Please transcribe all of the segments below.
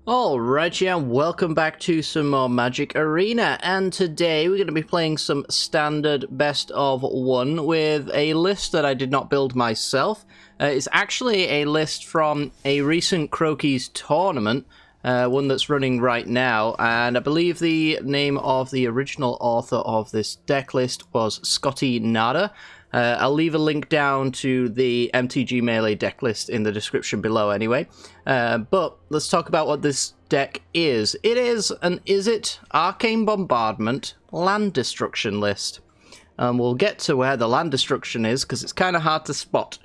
Alright, yeah, welcome back to some more Magic Arena, and today we're going to be playing some standard best of one with a list that I did not build myself. It's actually a list from a recent Croquis tournament, one that's running right now, and I believe the name of the original author of this deck list was Scotty Nada. I'll leave a link down to the mtga Melee deck list in the description below anyway. But let's talk about what this deck is. It is an Arcane Bombardment land destruction list. We'll get to where the land destruction is because it's kind of hard to spot.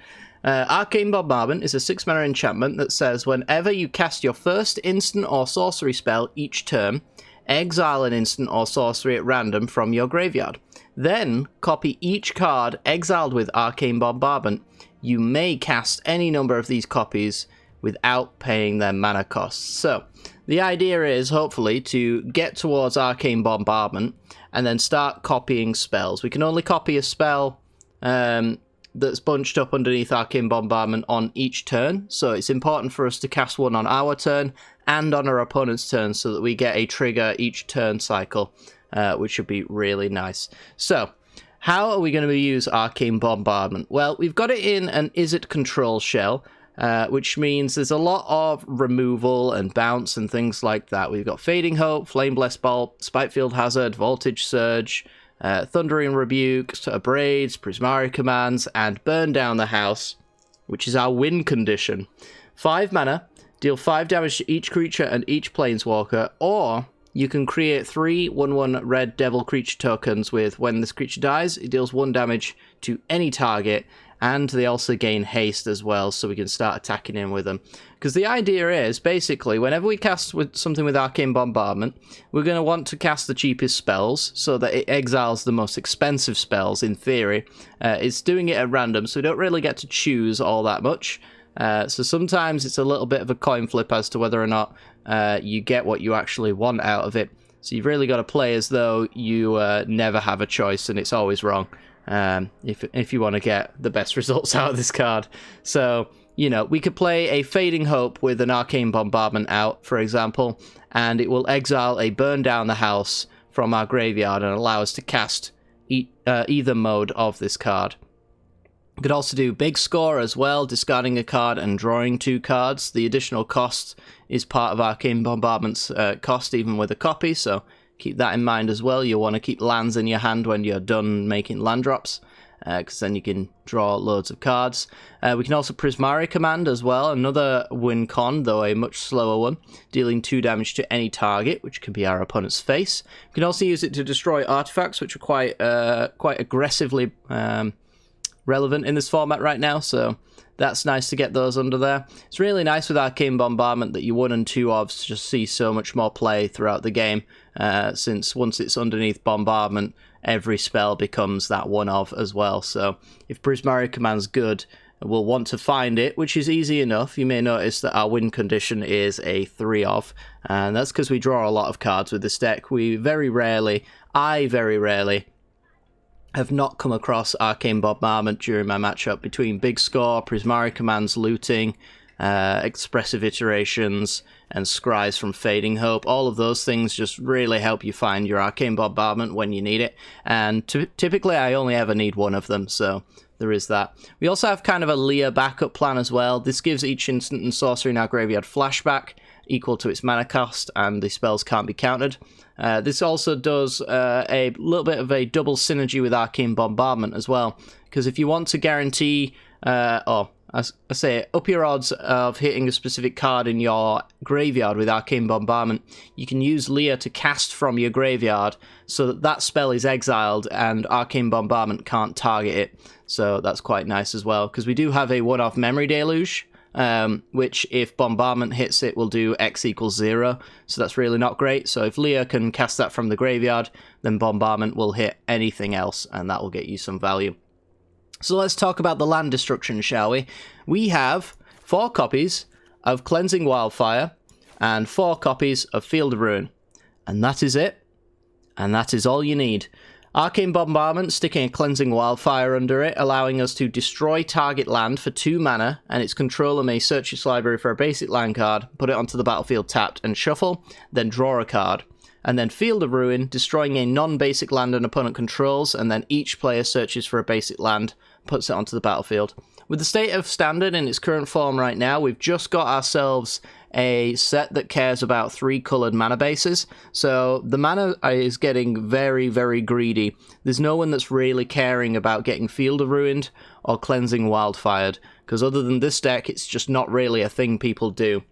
Arcane Bombardment is a 6-mana enchantment that says whenever you cast your first instant or sorcery spell each turn, exile an instant or sorcery at random from your graveyard. Then, copy each card exiled with Arcane Bombardment. You may cast any number of these copies without paying their mana costs. So, the idea is, hopefully, to get towards Arcane Bombardment and then start copying spells. We can only copy a spell that's bunched up underneath Arcane Bombardment on each turn, so it's important for us to cast one on our turn and on our opponent's turn so that we get a trigger each turn cycle. Which would be really nice. So, how are we going to use Arcane Bombardment? Well, we've got it in an Izzet control shell, which means there's a lot of removal and bounce and things like that. We've got Fading Hope, Flame Blessed Bolt, Spitefield Hazard, Voltage Surge, Thundering Rebuke, Abrades, Prismari Commands, and Burn Down the House, which is our win condition. 5 mana, deal 5 damage to each creature and each planeswalker, or you can create 3 1/1 red devil creature tokens with when this creature dies, it deals 1 damage to any target, and they also gain haste as well, so we can start attacking in with them. Because the idea is, basically, whenever we cast with something with Arcane Bombardment, we're going to want to cast the cheapest spells, so that it exiles the most expensive spells, in theory. It's doing it at random, so we don't really get to choose all that much. So sometimes it's a little bit of a coin flip as to whether or not you get what you actually want out of it. So you've really got to play as though you never have a choice and it's always wrong if you want to get the best results out of this card. So, you know, we could play a Fading Hope with an Arcane Bombardment out, for example, and it will exile a Burn Down the House from our graveyard and allow us to cast either mode of this card. You could also do Big Score as well, discarding a card and drawing 2 cards. The additional cost is part of Arcane Bombardment's cost, even with a copy, so keep that in mind as well. You'll want to keep lands in your hand when you're done making land drops, because then you can draw loads of cards. We can also Prismari Command as well, another win con, though a much slower one, dealing 2 damage to any target, which can be our opponent's face. We can also use it to destroy artifacts, which are quite aggressively relevant in this format right now, so that's nice to get those under there. It's really nice with Arcane Bombardment that your 1 and 2 ofs just see so much more play throughout the game, since once it's underneath Bombardment, every spell becomes that 1 of as well. So if Prismari Command's good, we'll want to find it, which is easy enough. You may notice that our win condition is a 3 of, and that's because we draw a lot of cards with this deck. I very rarely have not come across Arcane Bombardment during my matchup between Big Score, Prismari Commands, Looting, Expressive Iterations, and Scries from Fading Hope. All of those things just really help you find your Arcane Bombardment when you need it, and typically I only ever need 1 of them, so there is that. We also have kind of a Leah backup plan as well. This gives each instant and sorcery in our graveyard flashback equal to its mana cost, and the spells can't be countered. This also does a little bit of a double synergy with Arcane Bombardment as well, because if you want to guarantee, up your odds of hitting a specific card in your graveyard with Arcane Bombardment, you can use Leah to cast from your graveyard so that that spell is exiled and Arcane Bombardment can't target it. So that's quite nice as well, because we do have a 1-off Memory Deluge, which if Bombardment hits it will do X equals 0, so that's really not great. So if Leah can cast that from the graveyard, then Bombardment will hit anything else, and that will get you some value. So let's talk about the land destruction, shall we? We have 4 copies of Cleansing Wildfire and 4 copies of Field of Ruin, and that is it, and that is all you need. Arcane Bombardment, sticking a Cleansing Wildfire under it, allowing us to destroy target land for 2 mana, and its controller may search its library for a basic land card, put it onto the battlefield tapped and shuffle, then draw a card. And then Field of Ruin, destroying a non-basic land an opponent controls, and then each player searches for a basic land, puts it onto the battlefield. With the state of Standard in its current form right now, we've just got ourselves a set that cares about 3 coloured mana bases, so the mana is getting very, very greedy. There's no one that's really caring about getting Field of Ruined or Cleansing Wildfired, because other than this deck, it's just not really a thing people do.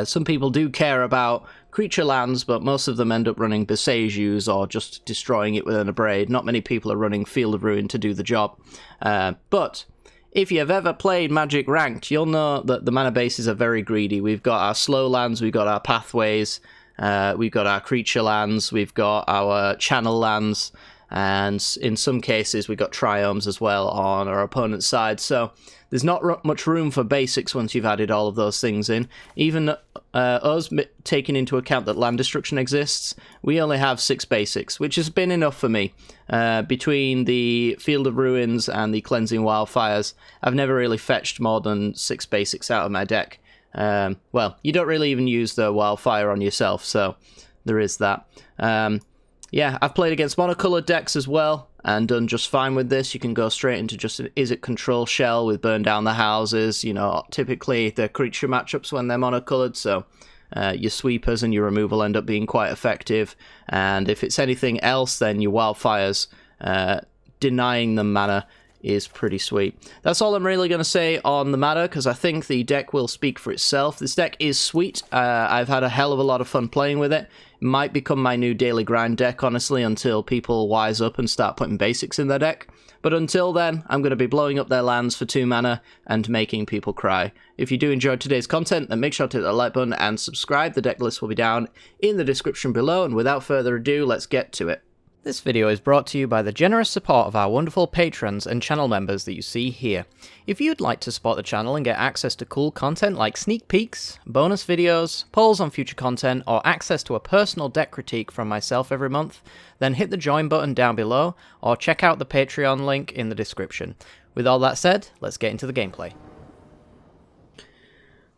Some people do care about creature lands, but most of them end up running Besieges or just destroying it with an Abrade. Not many people are running Field of Ruin to do the job. But if you've ever played Magic Ranked, you'll know that the mana bases are very greedy. We've got our slow lands, we've got our pathways, we've got our creature lands, we've got our channel lands, and in some cases we've got triomes as well on our opponent's side. So there's not much room for basics once you've added all of those things in. Even us taking into account that land destruction exists, we only have 6 basics, which has been enough for me. Between the Field of Ruins and the Cleansing Wildfires, I've never really fetched more than 6 basics out of my deck. Well, you don't really even use the Wildfire on yourself, so there is that. Yeah, I've played against monocolored decks as well, and done just fine with this. You can go straight into just an Is It Control Shell with Burn Down the Houses. You know, typically the creature matchups when they're monocolored, so your sweepers and your removal end up being quite effective. And if it's anything else, then your Wildfires, denying them mana is pretty sweet. That's all I'm really going to say on the matter, because I think the deck will speak for itself. This deck is sweet. I've had a hell of a lot of fun playing with it. It might become my new daily grind deck, honestly, until people wise up and start putting basics in their deck. But until then, I'm going to be blowing up their lands for 2 mana and making people cry. If you do enjoy today's content, then make sure to hit the like button and subscribe. The deck list will be down in the description below, and without further ado, let's get to it. This video is brought to you by the generous support of our wonderful patrons and channel members that you see here. If you'd like to support the channel and get access to cool content like sneak peeks, bonus videos, polls on future content, or access to a personal deck critique from myself every month, then hit the join button down below, or check out the Patreon link in the description. With all that said, let's get into the gameplay.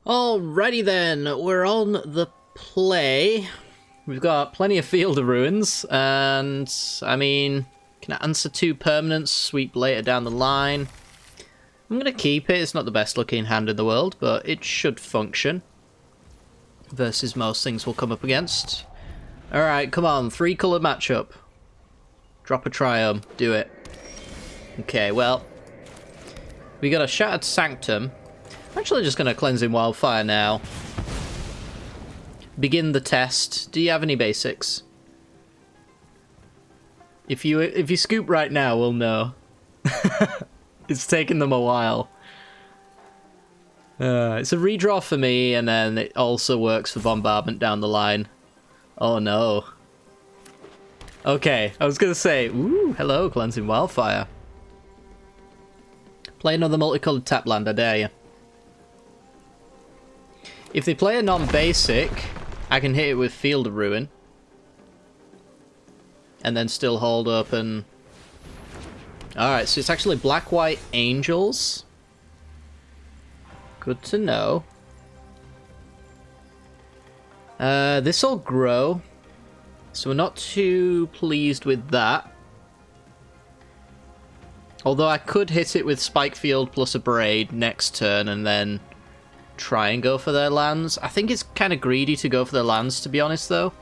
Alrighty then, we're on the play. We've got plenty of Field of Ruins, and, I mean, can I answer 2 permanents, sweep later down the line? I'm going to keep it. It's not the best looking hand in the world, but it should function. Versus most things we'll come up against. Alright, come on, 3-colour matchup. Drop a triome, do it. Okay, well, we got a Shattered Sanctum. I'm actually just going to Cleansing Wildfire now. Begin the test. Do you have any basics? If you scoop right now, we'll know. It's taken them a while. It's a redraw for me, and then it also works for bombardment down the line. Oh no. Okay, I was gonna say, ooh, hello, Cleansing Wildfire. Play another multicolored tap land, I dare you. If they play a non-basic, I can hit it with Field of Ruin. And then still hold up and... Alright, so it's actually black-white angels. Good to know. This'll grow. So we're not too pleased with that. Although I could hit it with Spike Field plus a Braid next turn and then try and go for their lands. I think it's kind of greedy to go for their lands, to be honest, though.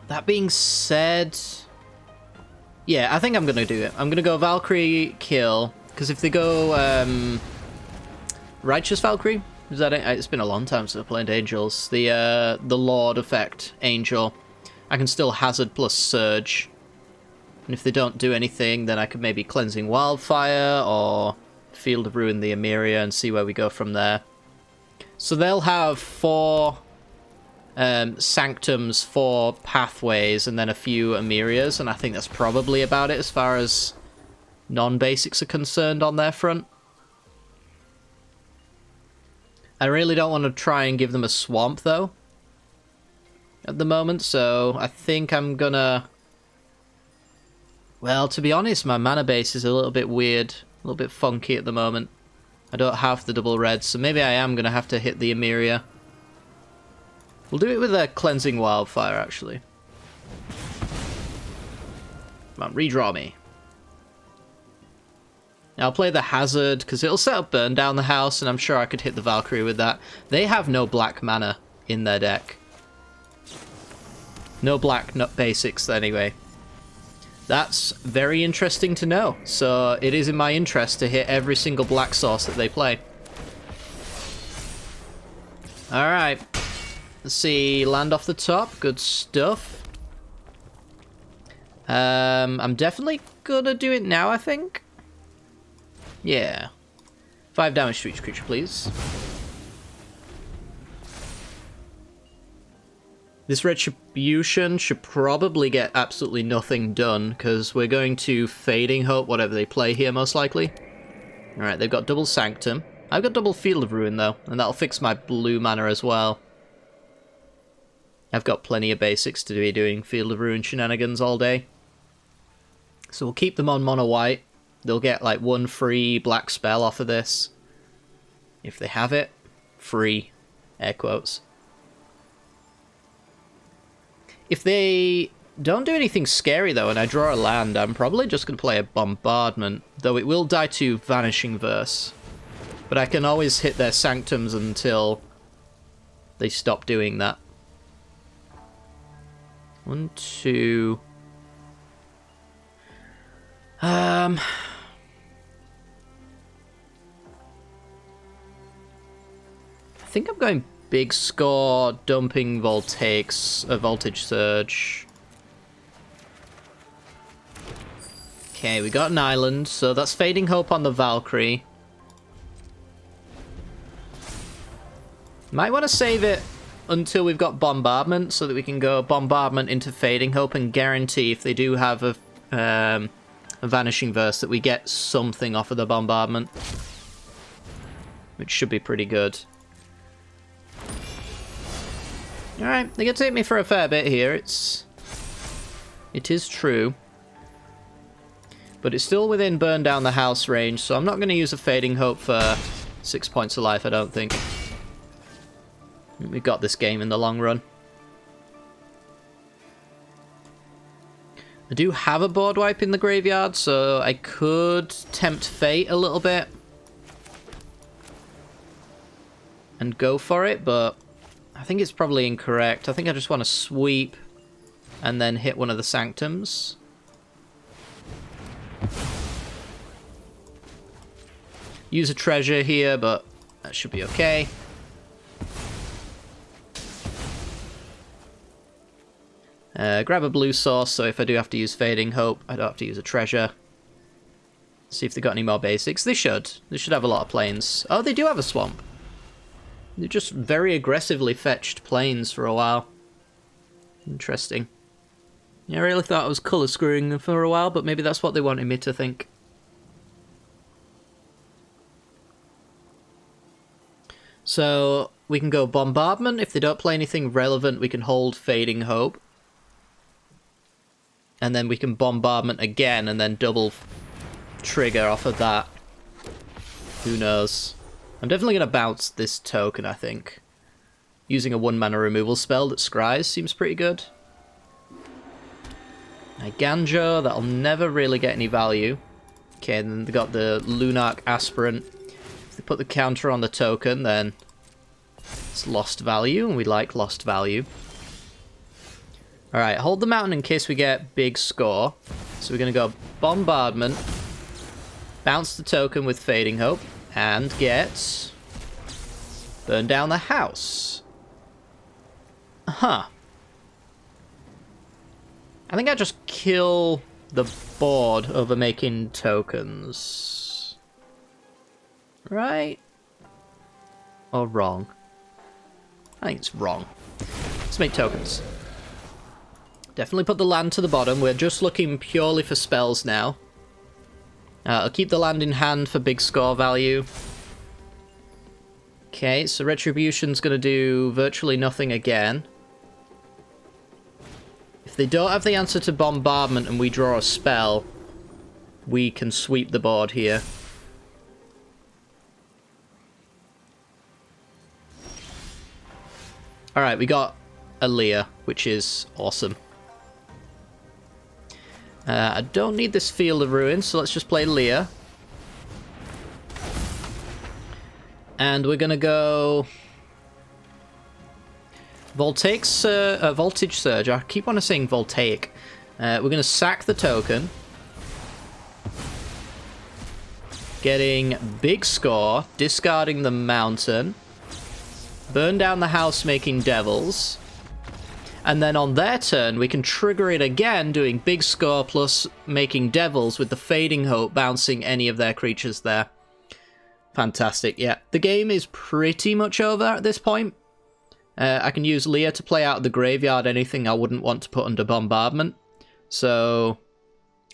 That being said... Yeah, I think I'm going to do it. I'm going to go Valkyrie, kill, because if they go Righteous Valkyrie, is that it? It's been a long time since I've played Angels. The Lord effect, Angel. I can still Hazard plus Surge. And if they don't do anything, then I could maybe Cleansing Wildfire, or Field of Ruin the Emeria and see where we go from there. So they'll have 4 Sanctums, 4 Pathways, and then a few Emerias, and I think that's probably about it as far as non-basics are concerned on their front. I really don't want to try and give them a Swamp, though. at the moment, so I think I'm gonna... Well, to be honest, my mana base is a little bit weird, a little bit funky at the moment. I don't have the double red, so maybe I am gonna have to hit the Emeria. We'll do it with a Cleansing Wildfire, actually. Come on, redraw me. I'll play the Hazard, because it'll set up Burn Down the House, and I'm sure I could hit the Valkyrie with that. They have no black mana in their deck. No black basics, anyway. That's very interesting to know. So it is in my interest to hit every single black source that they play. Alright. Let's see, land off the top. Good stuff. I'm definitely gonna do it now, I think. Yeah. 5 damage to each creature, please. This Retribution should probably get absolutely nothing done, because we're going to Fading Hope, whatever they play here, most likely. Alright, they've got double Sanctum. I've got double Field of Ruin, though, and that'll fix my blue mana as well. I've got plenty of basics to be doing Field of Ruin shenanigans all day. So we'll keep them on mono white. They'll get, like, 1 free black spell off of this. If they have it. Free. Air quotes. If they don't do anything scary, though, and I draw a land, I'm probably just going to play a Bombardment, though it will die to Vanishing Verse. But I can always hit their Sanctums until they stop doing that. 1, 2... I think I'm going big score, dumping voltaics, a voltage surge. Okay, we got an island, so that's Fading Hope on the Valkyrie. Might want to save it until we've got Bombardment, so that we can go Bombardment into Fading Hope and guarantee if they do have a Vanishing Verse that we get something off of the Bombardment. Which should be pretty good. Alright, they're going to take me for a fair bit here. It is true. But it's still within Burn Down the House range, so I'm not going to use a Fading Hope for 6 points of life, I don't think. We've got this game in the long run. I do have a board wipe in the graveyard, so I could tempt fate a little bit. And go for it, but I think it's probably incorrect. I think I just want to sweep and then hit one of the Sanctums. Use a treasure here, but that should be okay. Grab a blue source, so if I do have to use Fading Hope, I don't have to use a treasure. See if they got any more basics. They should. They should have a lot of planes. Oh, they do have a swamp. They just very aggressively fetched planes for a while. Interesting. Yeah, I really thought I was colour screwing them for a while, but maybe that's what they wanted me to think. So, we can go Bombardment. If they don't play anything relevant, we can hold Fading Hope. And then we can Bombardment again, and then double trigger off of that. Who knows? I'm definitely going to bounce this token, I think. Using a 1-mana removal spell that scries seems pretty good. Ganjo, that'll never really get any value. Okay, and then they got the Lunarch Aspirant. If they put the counter on the token, then it's lost value, and we like lost value. Alright, hold the mountain in case we get big score. So we're going to go Bombardment, bounce the token with Fading Hope, and get Burn Down the House. Huh. I think I just kill the board over making tokens. Right? Or wrong? I think it's wrong. Let's make tokens. Definitely put the land to the bottom. We're just looking purely for spells now. I'll keep the land in hand for big score value. Okay, so Retribution's going to do virtually nothing again. if they don't have the answer to bombardment and we draw a spell, we can sweep the board here. Alright, we got a Leah, which is awesome. I don't need this Field of Ruin, so let's just play Leah. And we're going to go... Voltaic Voltage Surge. I keep on saying Voltaic. We're going to sack the token. Getting big score, discarding the mountain. Burn down the house, making devils. And then on their turn, we can trigger it again, doing big score plus making devils with the Fading Hope, bouncing any of their creatures there. Fantastic, yeah. The game is pretty much over at this point. I can use Leah to play out of the graveyard anything I wouldn't want to put under bombardment. So,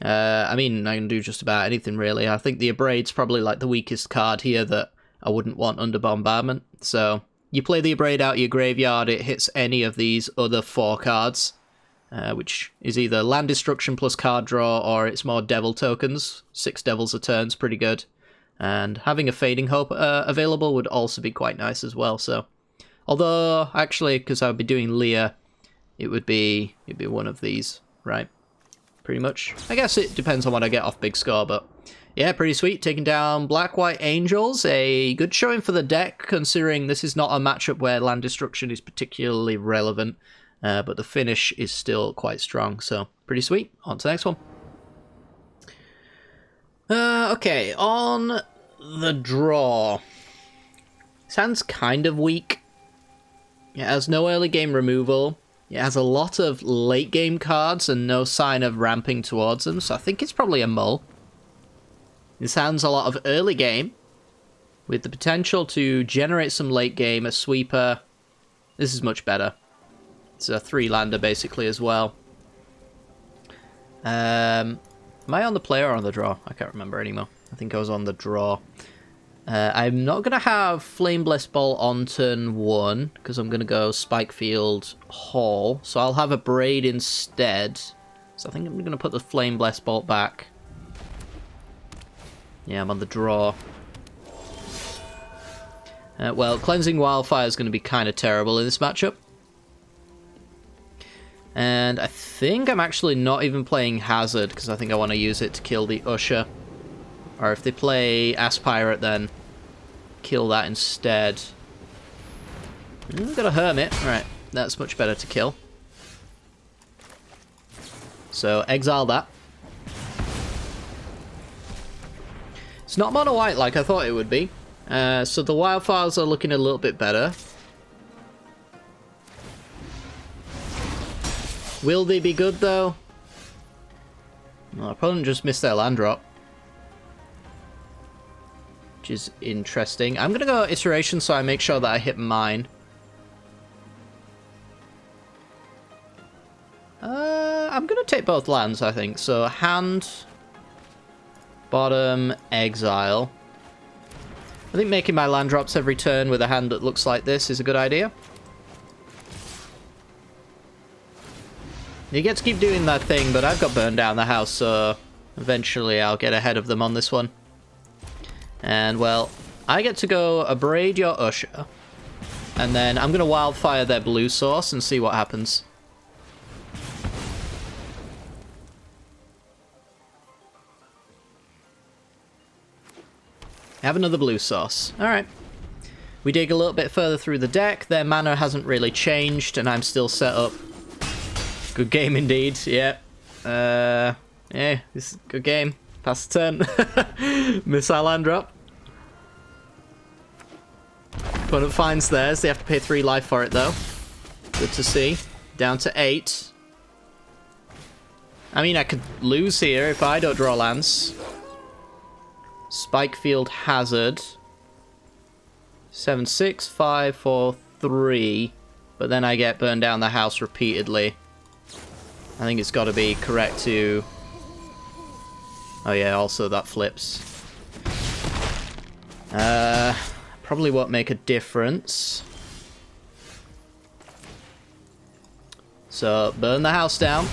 I mean, I can do just about anything, really. I think the Abrade's probably like the weakest card here that I wouldn't want under bombardment. So, you play the Abrade out of your graveyard, it hits any of these other 4 cards, which is either land destruction plus card draw, or it's more devil tokens. 6 devils a turn's pretty good. And having a Fading Hope available would also be quite nice as well, so... Although, actually, because I would be doing Leah, it'd be one of these, right? Pretty much. I guess it depends on what I get off big score, but... Yeah, pretty sweet. Taking down Black-White Angels. A good showing for the deck, considering this is not a matchup where land destruction is particularly relevant. But the finish is still quite strong, so pretty sweet. On to the next one. Okay, on the draw. Sounds kind of weak. It has no early game removal. It has a lot of late game cards and no sign of ramping towards them, so I think it's probably a mull. It sounds a lot of early game, with the potential to generate some late game, a sweeper. This is much better. It's a 3-lander basically as well. Am I on the play or on the draw? I can't remember anymore. I think I was on the draw. I'm not going to have Flame Blessed Bolt on turn 1, because I'm going to go Spikefield Hall. So I'll have a Braid instead. So I think I'm going to put the Flame Blessed Bolt back. Yeah, I'm on the draw. Well, Cleansing Wildfire is going to be kind of terrible in this matchup. And I think I'm actually not even playing Hazard, because I think I want to use it to kill the Usher. Or if they play Aspirate, then kill that instead. Got a Hermit. Right, that's much better to kill. So, exile that. It's not mono white like I thought it would be. So the Wildfires are looking a little bit better. Will they be good, though? Well, I probably just missed their land drop. Which is interesting. I'm going to go Iteration so I make sure that I hit mine. I'm going to take both lands, I think. So, hand, bottom, exile. I think making my land drops every turn with a hand that looks like this is a good idea. You get to keep doing that thing, but I've got burned down the house, so eventually I'll get ahead of them on this one. And, well, I get to go Abrade your Usher. And then I'm going to Wildfire their blue source and see what happens. Have another blue source. Alright. We dig a little bit further through the deck. Their mana hasn't really changed, and I'm still set up. Good game indeed, yeah. Yeah, this is a good game. Pass the turn. Missile land drop. Opponent finds theirs. They have to pay 3 life for it, though. Good to see. Down to 8. I mean, I could lose here if I don't draw lands. Spikefield Hazard. 7, 6, 5, 4, 3. But then I get burned down the house repeatedly. I think it's got to be correct to... Oh yeah, also that flips. Probably won't make a difference. So, burn the house down.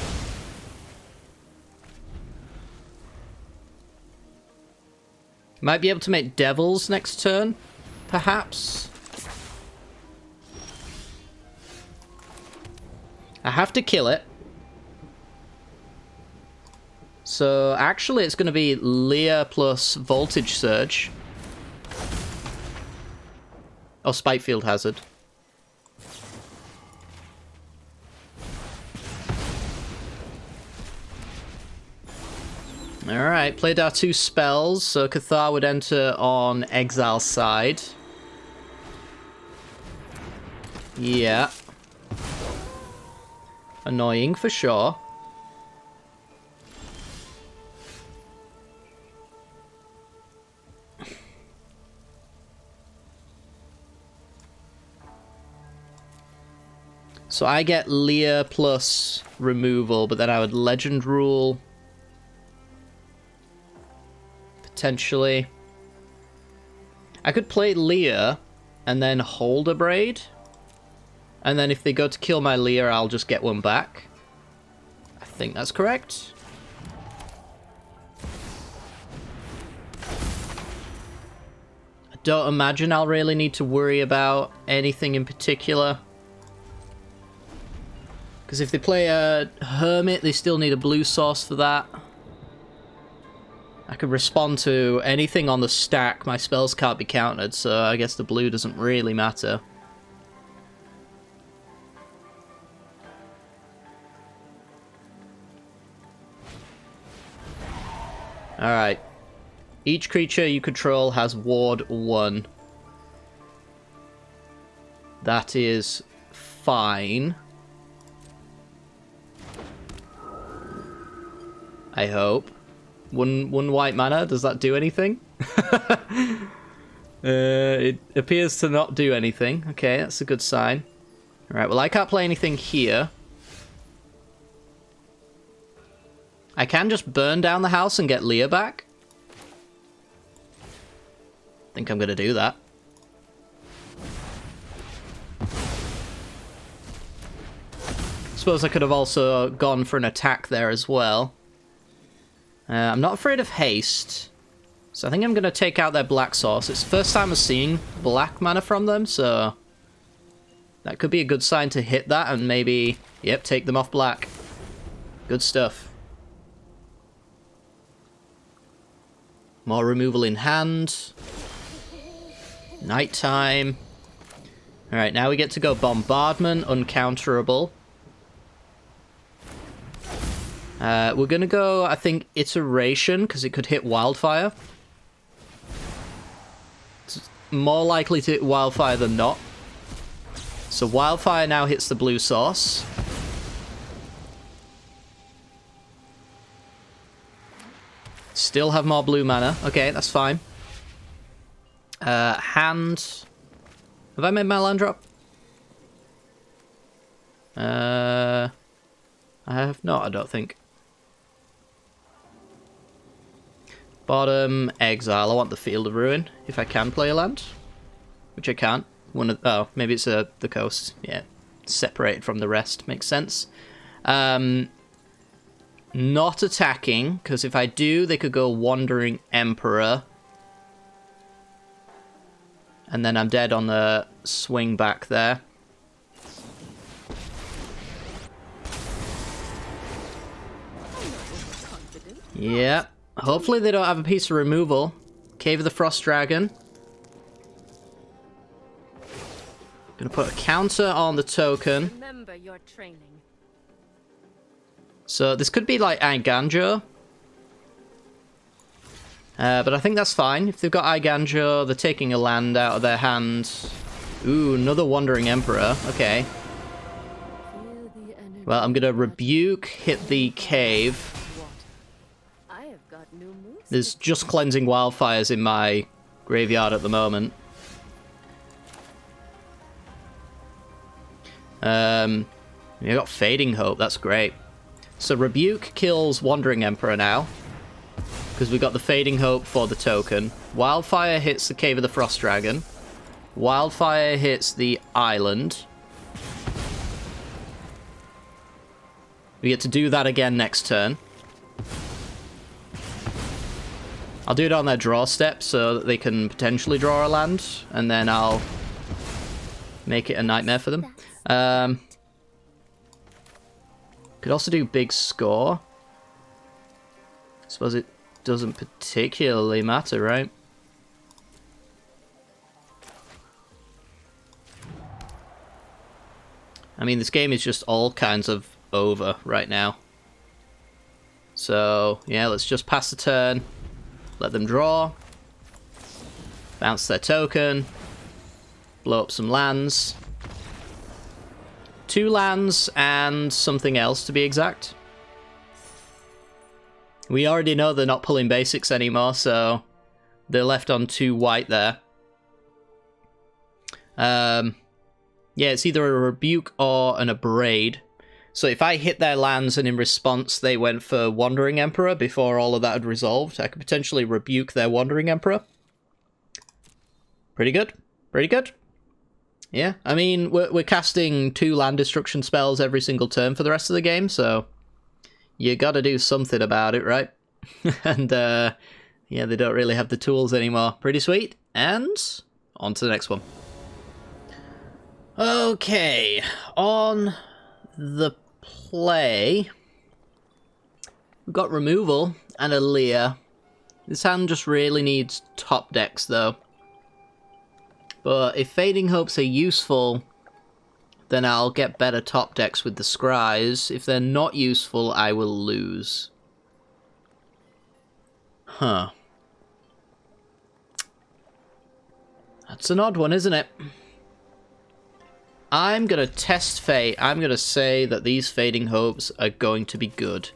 Might be able to make devils next turn, perhaps. I have to kill it. So, actually, it's going to be Leer plus Voltage Surge. Oh, Spitefield Hazard. Alright, played our 2 spells, so Cathar would enter on Exile's side. Yeah. Annoying for sure. So I get Leer plus removal, but then I would Legend Rule. Potentially. I could play Leer and then hold a Braid. And then if they go to kill my Leer, I'll just get one back. I think that's correct. I don't imagine I'll really need to worry about anything in particular. Because if they play a Hermit, they still need a blue source for that. I could respond to anything on the stack. My spells can't be countered, so I guess the blue doesn't really matter. Alright. Each creature you control has Ward 1. That is fine. I hope. One white mana, does that do anything? It appears to not do anything. Okay, that's a good sign. Alright, well I can't play anything here. I can just burn down the house and get Leer back. I think I'm gonna do that. Suppose I could have also gone for an attack there as well. I'm not afraid of haste, so I think I'm going to take out their black source. It's the first time I'm seeing black mana from them, so that could be a good sign to hit that and maybe, yep, take them off black. Good stuff. More removal in hand. Nighttime. Alright, now we get to go Bombardment, uncounterable. We're going to go, I think, Iteration, because it could hit Wildfire. It's more likely to hit Wildfire than not. So Wildfire now hits the blue source. Still have more blue mana. Okay, that's fine. Hand. Have I made my land drop? I have not, I don't think. Bottom, Exile. I want the Field of Ruin, if I can play a land. Which I can't. Oh, maybe it's the coast. Yeah, separated from the rest. Makes sense. Not attacking, because if I do, they could go Wandering Emperor. And then I'm dead on the swing back there. Yeah. Hopefully they don't have a piece of removal. Cave of the Frost Dragon. Gonna put a counter on the token. Remember your training. So this could be like Eiganjo. But I think that's fine. If they've got Eiganjo, they're taking a land out of their hand. Ooh, another Wandering Emperor. Okay. Well, I'm gonna Rebuke, hit the cave. There's just Cleansing Wildfires in my graveyard at the moment. You got Fading Hope, that's great. So Rebuke kills Wandering Emperor now, because we got the Fading Hope for the token. Wildfire hits the Cave of the Frost Dragon. Wildfire hits the island. We get to do that again next turn. I'll do it on their draw step so that they can potentially draw a land, and then I'll make it a nightmare for them. Could also do big score. I suppose it doesn't particularly matter, right? I mean, this game is just all kinds of over right now. So, yeah, let's just pass the turn. Let them draw. Bounce their token. Blow up some lands. 2 lands and something else, to be exact. We already know they're not pulling basics anymore, so they're left on 2 white there. Yeah, it's either a rebuke or an abrade. So if I hit their lands and in response they went for Wandering Emperor before all of that had resolved, I could potentially rebuke their Wandering Emperor. Pretty good. Pretty good. Yeah, I mean, we're casting 2 land destruction spells every single turn for the rest of the game, so you gotta do something about it, right? And, yeah, they don't really have the tools anymore. Pretty sweet. And on to the next one. Okay, on the play, we've got removal and a Lear. This hand just really needs top decks, though. But if Fading Hopes are useful, then I'll get better top decks with the Scries. If they're not useful, I will lose. Huh. That's an odd one, isn't it? I'm going to test fate. I'm going to say that these Fading Hopes are going to be good.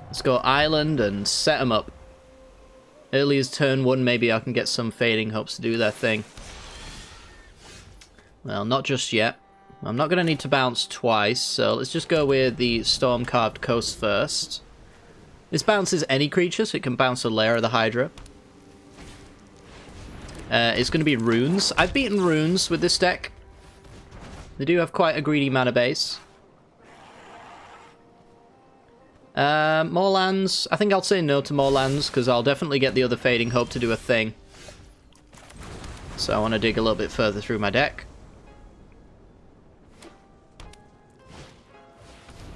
Let's go Island and set them up. Early as turn 1, maybe I can get some Fading Hopes to do their thing. Well, not just yet. I'm not going to need to bounce twice, so let's just go with the Storm-Carved Coast first. This bounces any creature, so it can bounce a Lair of the Hydra. It's going to be Runes. I've beaten Runes with this deck. They do have quite a greedy mana base. More lands. I think I'll say no to more lands, because I'll definitely get the other Fading Hope to do a thing. So I want to dig a little bit further through my deck.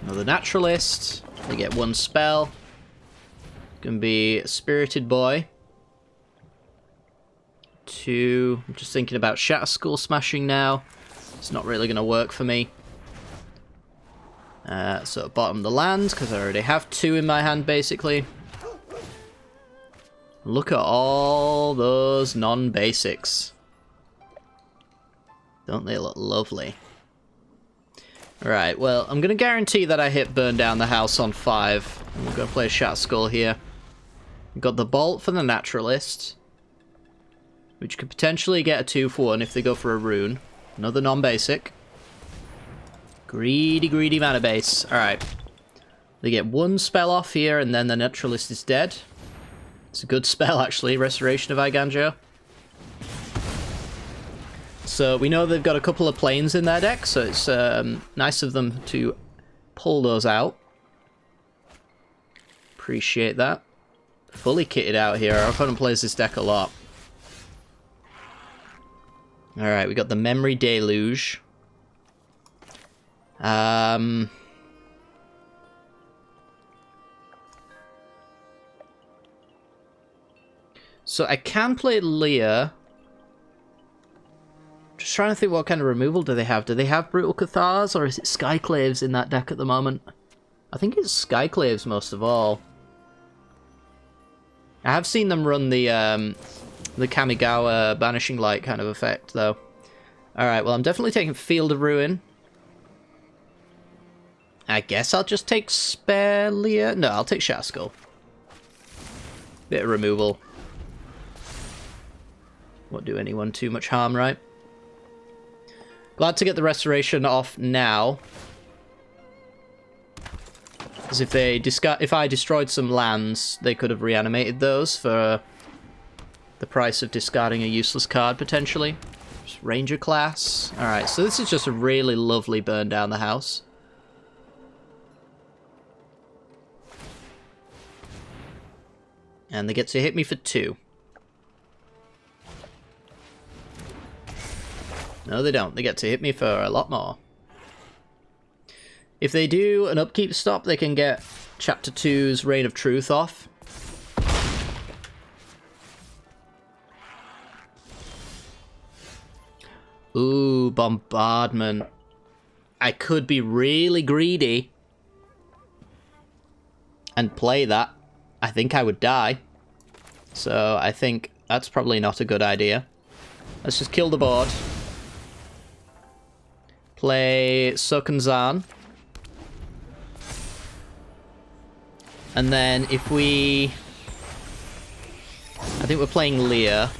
Another Naturalist. They get 1 spell. Can be Spirited Boy. 2. I'm just thinking about Shatter Skull Smashing now. It's not really going to work for me. So bottom the land, because I already have 2 in my hand, basically. Look at all those non-basics. Don't they look lovely? Right, well, I'm going to guarantee that I hit Burn Down the House on 5. I'm going to play a Shatter Skull here. We've got the Bolt for the Naturalist, which could potentially get a 2-for-1 if they go for a Rune. Another non-basic. Greedy, greedy mana base. Alright. They get 1 spell off here, and then the Naturalist is dead. It's a good spell, actually. Restoration of Eiganjo. So we know they've got a couple of planes in their deck, so it's nice of them to pull those out. Appreciate that. Fully kitted out here. Our opponent plays this deck a lot. Alright, we got the Memory Deluge. So I can play Lear. Just trying to think what kind of removal do they have. Do they have Brutal Cathars, or is it Skyclaves in that deck at the moment? I think it's Skyclaves most of all. I have seen them run the Kamigawa Banishing Light kind of effect, though. Alright, well, I'm definitely taking Field of Ruin. I guess I'll just take Spare Lear. No, I'll take Shatter Skull. Bit of removal. Won't do anyone too much harm, right? Glad to get the Restoration off now. Because if I destroyed some lands, they could have reanimated those for the price of discarding a useless card, potentially. Just Ranger class. Alright, so this is just a really lovely Burn Down the House. And they get to hit me for 2. No, they don't. They get to hit me for a lot more. If they do an upkeep stop, they can get Chapter 2's Reign of Truth off. Ooh, Bombardment. I could be really greedy and play that. I think I would die. So I think that's probably not a good idea. Let's just kill the board. Play Sokunzan. And then if we... I think we're playing Lear.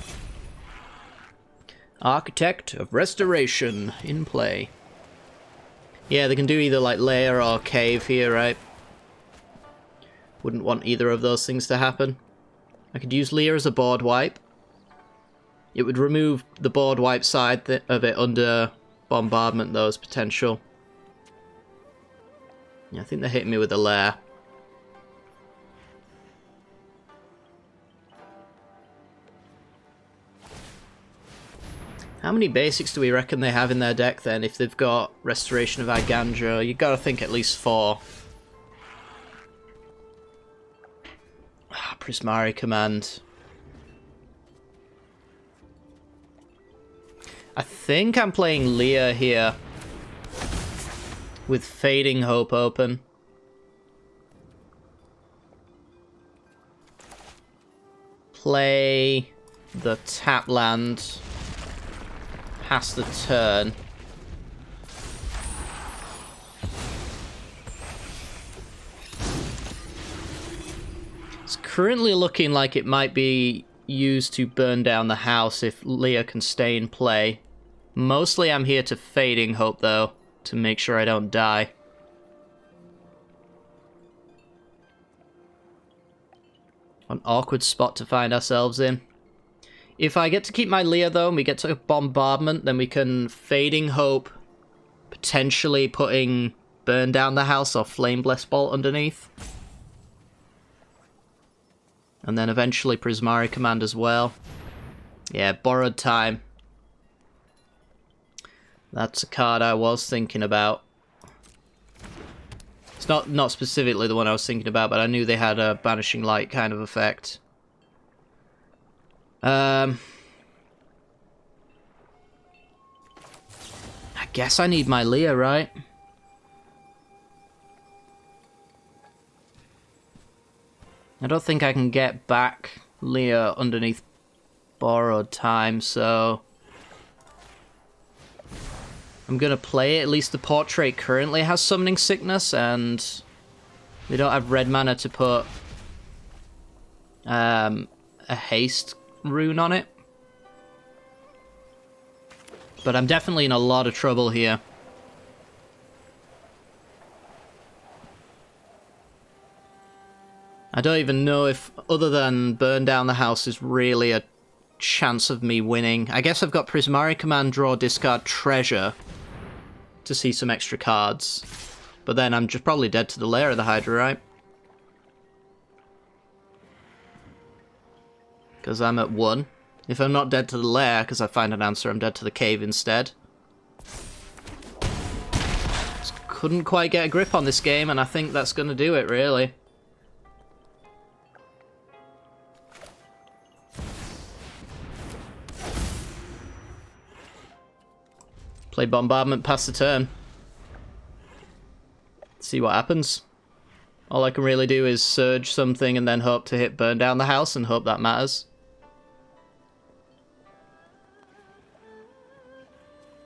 Architect of Restoration in play. Yeah, they can do either like Lair or Cave here, right? Wouldn't want either of those things to happen. I could use Lear as a board wipe. It would remove the board wipe side of it under Bombardment, though, as potential. Yeah, I think they're hitting me with a Lair. How many basics do we reckon they have in their deck, then, if they've got Restoration of Agandra? You've got to think at least 4. Prismari Command. I think I'm playing Lear here. With Fading Hope open. Play the tap land. Pass the turn. It's currently looking like it might be used to burn down the house if Leah can stay in play. Mostly I'm here to Fading Hope, though, to make sure I don't die. An awkward spot to find ourselves in. If I get to keep my Lear, though, and we get to Bombardment, then we can Fading Hope, potentially putting Burn Down the House or Flame Blessed Bolt underneath. And then eventually Prismari Command as well. Yeah, Borrowed Time. That's a card I was thinking about. It's not specifically the one I was thinking about, but I knew they had a Banishing Light kind of effect. I guess I need my Lear, right? I don't think I can get back Lear underneath Borrowed Time, so... I'm gonna play it. At least the Portrait currently has Summoning Sickness, and they don't have red mana to put a haste rune on it. But I'm definitely in a lot of trouble here. I don't even know if, other than Burn Down the House, is really a chance of me winning. I guess I've got Prismari Command, draw, discard, treasure to see some extra cards. But then I'm just probably dead to the Lair of the Hydra, right? Because I'm at 1. If I'm not dead to the Lair, because I find an answer, I'm dead to the Cave instead. Just couldn't quite get a grip on this game, and I think that's going to do it, really. Play Bombardment, pass the turn. See what happens. All I can really do is Surge something and then hope to hit Burn Down the House and hope that matters.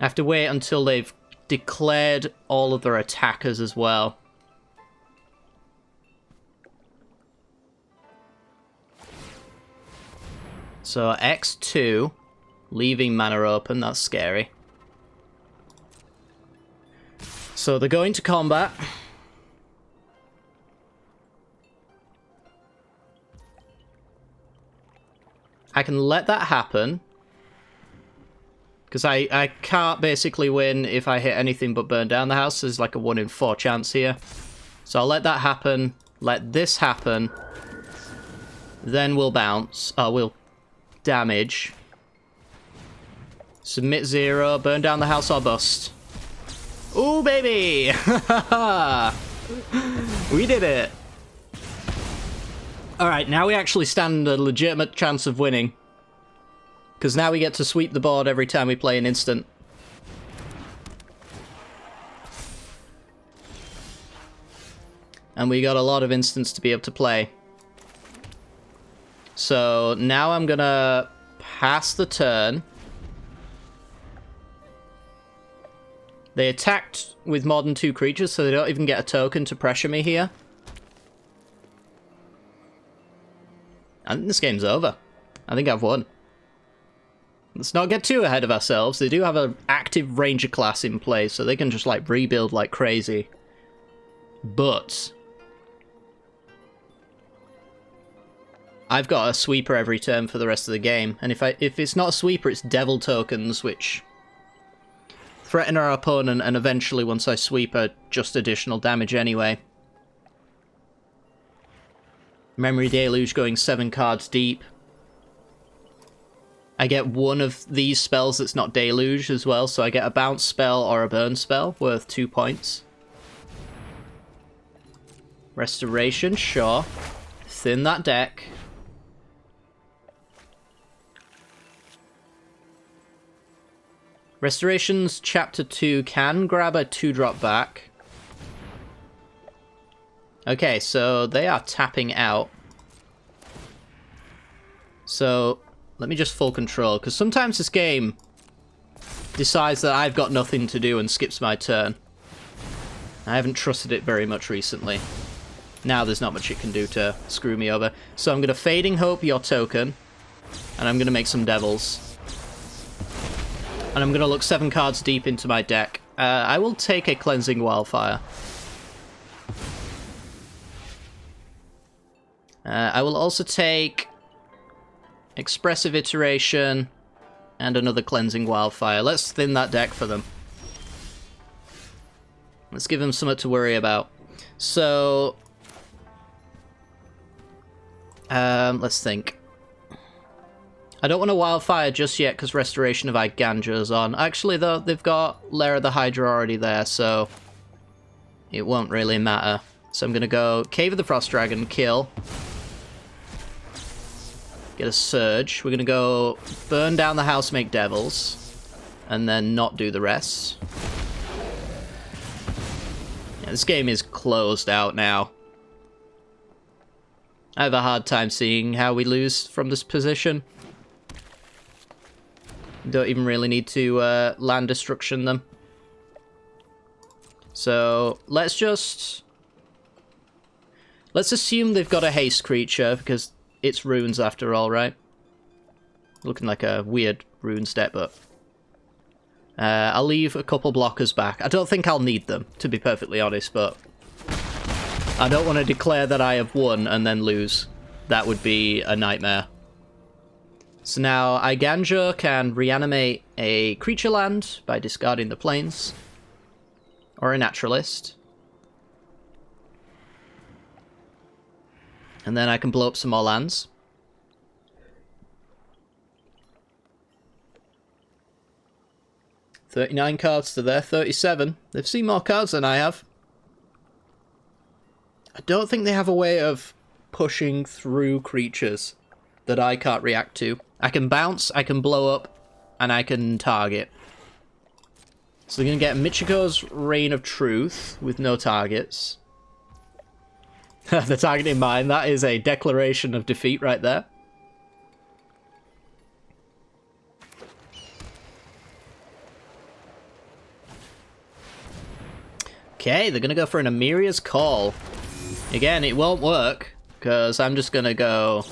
I have to wait until they've declared all of their attackers as well. So X2, leaving mana open, that's scary. So they're going to combat. I can let that happen. Because I can't basically win if I hit anything but Burn Down the House. There's like a 1 in 4 chance here. So I'll let that happen. Let this happen. Then we'll bounce. We'll damage. Submit 0. Burn down the house or bust. Ooh, baby! We did it! Alright, now we actually stand a legitimate chance of winning. Because now we get to sweep the board every time we play an instant. And we got a lot of instants to be able to play. So now I'm gonna pass the turn. They attacked with more than 2 creatures, so they don't even get a token to pressure me here. I think this game's over. I think I've won. Let's not get too ahead of ourselves. They do have an active ranger class in play, so they can just like rebuild like crazy. But I've got a sweeper every turn for the rest of the game, and if it's not a sweeper, it's devil tokens, which threaten our opponent, and eventually, once I sweep, are just additional damage anyway. Memory Deluge going 7 cards deep. I get one of these spells that's not Deluge as well, so I get a bounce spell or a burn spell worth 2 points. Restoration, sure. Thin that deck. Restorations Chapter 2 can grab a 2-drop back. Okay, so they are tapping out. So let me just full control, because sometimes this game decides that I've got nothing to do and skips my turn. I haven't trusted it very much recently. Now there's not much it can do to screw me over. So I'm going to Fading Hope your token, and I'm going to make some devils. And I'm going to look 7 cards deep into my deck. I will take a Cleansing Wildfire. I will also take Expressive Iteration and another Cleansing Wildfire. Let's thin that deck for them. Let's give them something to worry about. So let's think. I don't want a Wildfire just yet because Restoration of Iganja's on. Actually, though, they've got Lair of the Hydra already there, so it won't really matter. So I'm going to go Cave of the Frost Dragon, kill. Get a Surge. We're going to go burn down the house, make devils, and then not do the rest. Yeah, this game is closed out now. I have a hard time seeing how we lose from this position. Don't even really need to land destruction them. So let's assume they've got a haste creature, because it's runes after all, right? Looking like a weird runes deck, but I'll leave a couple blockers back. I don't think I'll need them, to be perfectly honest, but I don't want to declare that I have won and then lose. That would be a nightmare. So now Iganja can reanimate a creature land by discarding the plains, or a naturalist. And then I can blow up some more lands. $39 cards to their 37. They've seen more cards than I have. I don't think they have a way of pushing through creatures that I can't react to. I can bounce, I can blow up, and I can target. So they're going to get Michiko's Reign of Truth with no targets. The target in mind, that is a declaration of defeat right there. Okay, they're going to go for an Amiria's Call. Again, it won't work, because I'm just going to go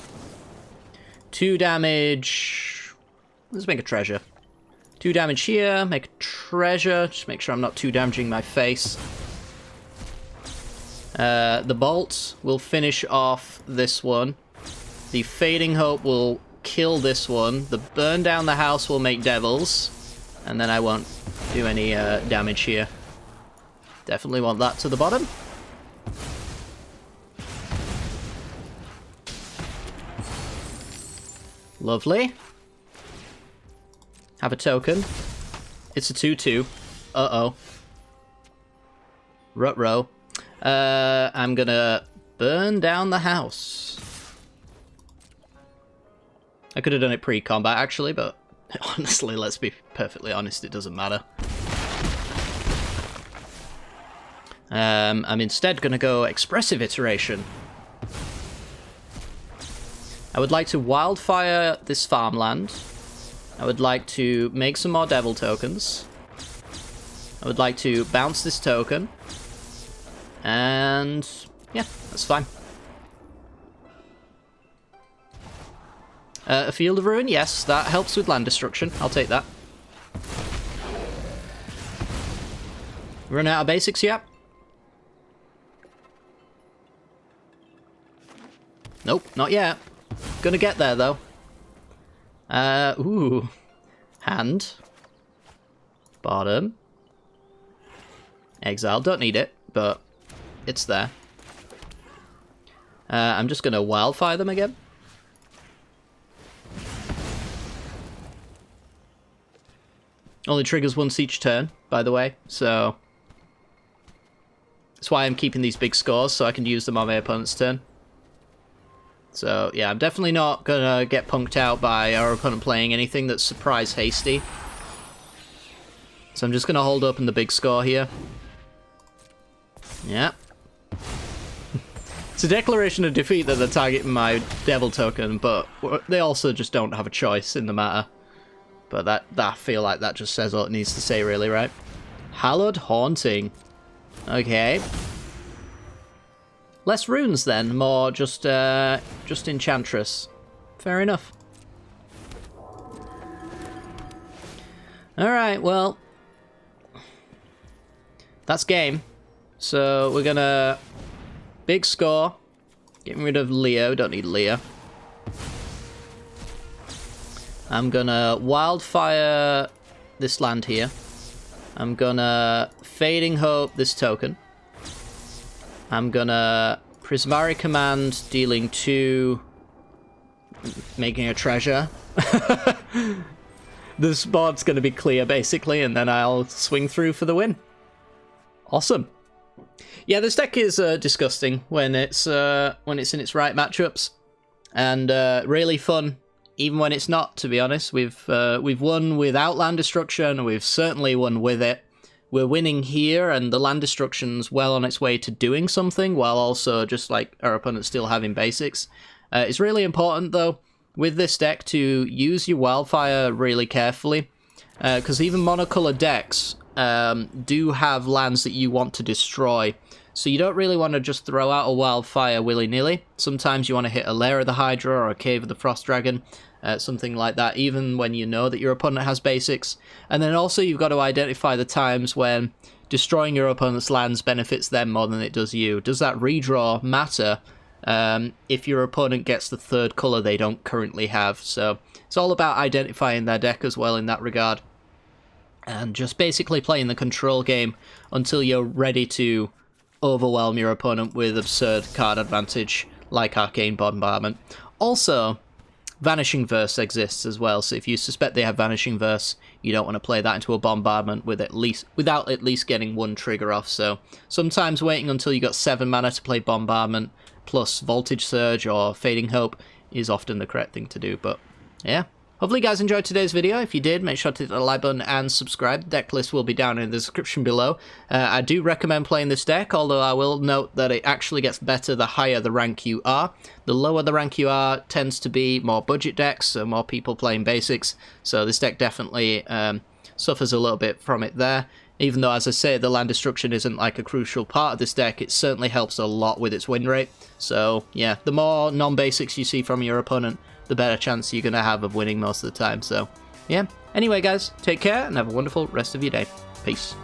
2 damage. Let's make a treasure. 2 damage here, make a treasure. Just make sure I'm not too damaging my face. The bolt will finish off this one. The Fading Hope will kill this one. The Burn Down the House will make devils. And then I won't do any damage here. Definitely want that to the bottom. Lovely. Have a token. It's a 2-2. Uh-oh. Ruh-roh. I'm gonna burn down the house. I could have done it pre-combat, actually, but honestly, let's be perfectly honest, it doesn't matter. I'm instead gonna go Expressive Iteration. I would like to wildfire this farmland. I would like to make some more devil tokens. I would like to bounce this token. And yeah, that's fine. A Field of Ruin, yes, that helps with land destruction. I'll take that. Run out of basics yet? Nope, not yet. Gonna get there, though. Ooh. Hand. Bottom. Exile. Don't need it, but it's there. I'm just gonna wildfire them again. Only triggers once each turn, by the way, so... That's why I'm keeping these big scores, so I can use them on my opponent's turn. So, yeah, I'm definitely not gonna get punked out by our opponent playing anything that's surprise hasty. So I'm just gonna hold open the big score here. Yeah. It's a declaration of defeat that they're targeting my devil token, but they also just don't have a choice in the matter. But that I feel like that just says all it needs to say, really, right? Hallowed Haunting. Okay. Less runes then, more just Enchantress. Fair enough. Alright, well. That's game. So we're gonna... Big score. Getting rid of Leo, don't need Leo. I'm gonna wildfire this land here. I'm gonna Fading Hope this token. I'm gonna Prismari Command, dealing 2, making a treasure. This board's gonna be clear, basically, and then I'll swing through for the win. Awesome. Yeah, this deck is disgusting when it's in its right matchups, and really fun, even when it's not, to be honest. We've won without land destruction, and we've certainly won with it. We're winning here, and the land destruction's well on its way to doing something, while also just like our opponent still having basics. It's really important, though, with this deck to use your wildfire really carefully, because even monocolored decks do have lands that you want to destroy. So you don't really want to just throw out a wildfire willy-nilly. Sometimes you want to hit a Lair of the Hydra or a Cave of the Frost Dragon, something like that, even when you know that your opponent has basics. And then also you've got to identify the times when destroying your opponent's lands benefits them more than it does you. Does that redraw matter if your opponent gets the third colour they don't currently have? So it's all about identifying their deck as well in that regard. And just basically playing the control game until you're ready to overwhelm your opponent with absurd card advantage like Arcane Bombardment. Also, Vanishing Verse exists as well, so if you suspect they have Vanishing Verse, you don't want to play that into a bombardment with without at least getting one trigger off. So sometimes waiting until you got 7 mana to play Bombardment plus Voltage Surge or Fading Hope is often the correct thing to do. But yeah. Hopefully you guys enjoyed today's video. If you did, make sure to hit the like button and subscribe. The deck list will be down in the description below. I do recommend playing this deck, although I will note that it actually gets better the higher the rank you are. The lower the rank you are tends to be more budget decks, so more people playing basics. So this deck definitely suffers a little bit from it there. Even though, as I say, the land destruction isn't like a crucial part of this deck, it certainly helps a lot with its win rate. So yeah, the more non-basics you see from your opponent, the better chance you're going to have of winning most of the time. So, yeah. Anyway, guys, take care and have a wonderful rest of your day. Peace.